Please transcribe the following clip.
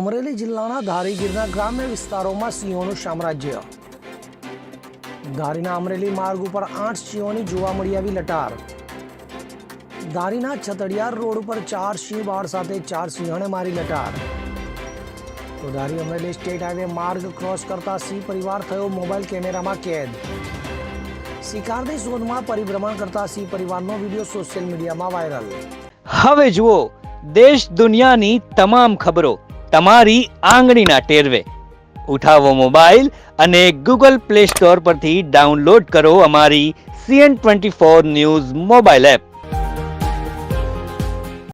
અમરેલી જિલ્લાના ધારી ગીરના ગ્રામ્ય વિસ્તારોમાં સિંહોનું સામ્રાજ્ય. ધારીના અમરેલી માર્ગ ઉપર 8 સિંહોની જોવા મળી આવી લટાર. ધારીના છતડિયાર રોડ ઉપર 4 સિંહ બાળ સાથે 4 સિંહોને મારી લટાર. તો ધારી અમરેલી સ્ટેટ હાઈવે માર્ગ ક્રોસ કરતા સિંહ પરિવાર થયો મોબાઈલ કેમેરામાં કેદ. શિકારની શોધમાં પરિભ્રમણ કરતા સિંહ પરિવારનો વિડીયો સોશિયલ મીડિયામાં વાયરલ. હવે જુઓ દેશ દુનિયાની તમામ ખબરો તમારી આંગળીના ટેરવે. ઉઠાવો મોબાઈલ અને ગૂગલ પ્લે સ્ટોર પરથી ડાઉનલોડ કરો અમારી CN24 ન્યૂઝ મોબાઈલ એપ.